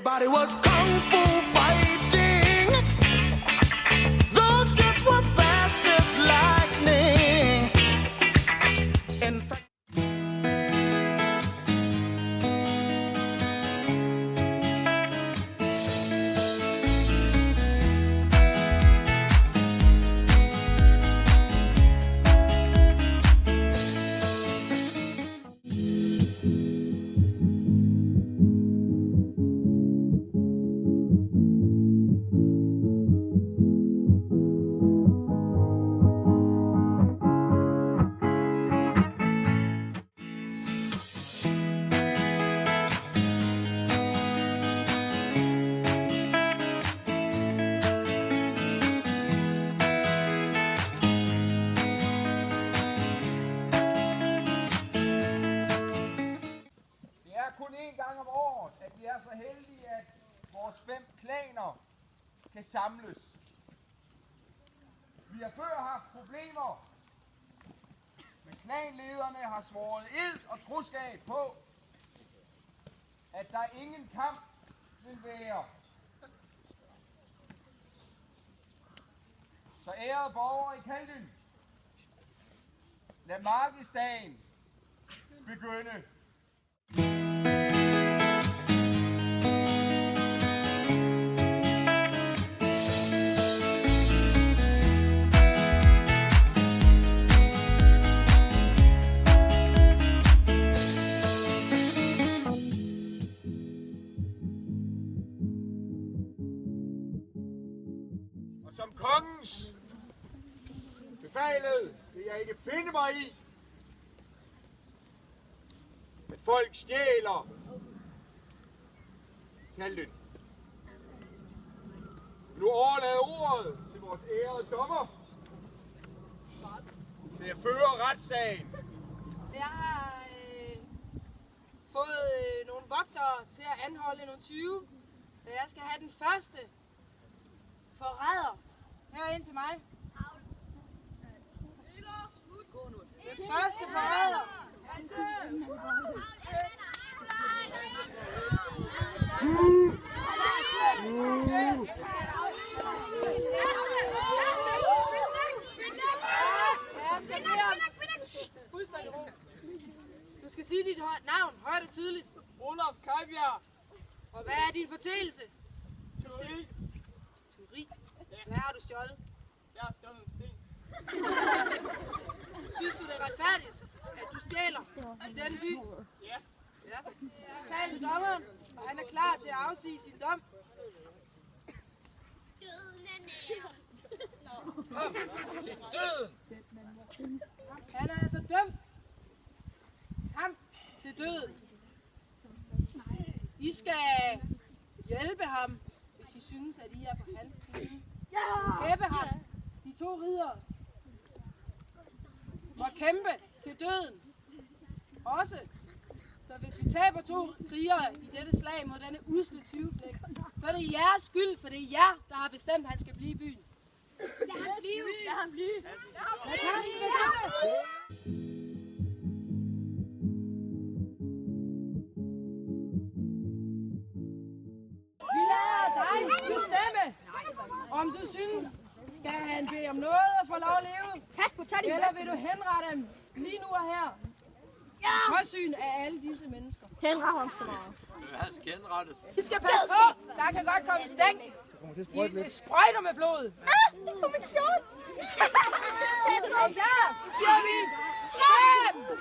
Everybody was kung fu fighting. Those kids were fast as lightning. In fact, kun én gang om året, at vi er så heldige, at vores 5 klaner kan samles. Vi har før haft problemer, men klanlederne har svoret ed og troskab på, at der ingen kamp vil være. Så ærede borgere i Kaldyn, lad markedsdagen begynde. Som kongens befalet vil jeg ikke finde mig i, at folk stjæler Kaldyn. Nu overlader ordet til vores ærede dommer til at føre retssagen. Jeg har fået nogle vogtere til at anholde nogle 20, og jeg skal have den første forræder herind til mig. Den første forræder. Jeg skal bede om fuldstændig ro. Du skal sige dit navn højt og tydeligt. Olaf Kajbjerg. Og hvad er din fortælelse? Tyveri. Tyveri? Hvad har du stjålet? Jeg har stjålet en sten. Synes du, det er retfærdigt, at du stjæler i denne by? Ja. Ja. Tal med dommeren, og han er klar til at afsige sin dom. Døden er nær. Til døden. Han er altså dømt. Ham til døden. I skal hjælpe ham, hvis I synes, at I er på hans side. Kæppe ham. De 2 riddere må kæmpe til døden. Også. Så hvis vi taber 2 krigere i dette slag mod denne usle 20-knægt, så er det jeres skyld, for det er jer, der har bestemt, at han skal blive i byen. Lad ham blive. Lad ham blive. Lad ham blive. Vi lader dig bestemme, om du synes, skal han bede om noget og få lov at leve, eller vil du henrette ham lige nu og her? Påsyn af alle disse mennesker. Henret ham så meget. Han skal henrettes. I skal passe på, der kan godt komme stænk. I sprøjter med blod. Det er min skjort. Er I klar? Så siger vi 5,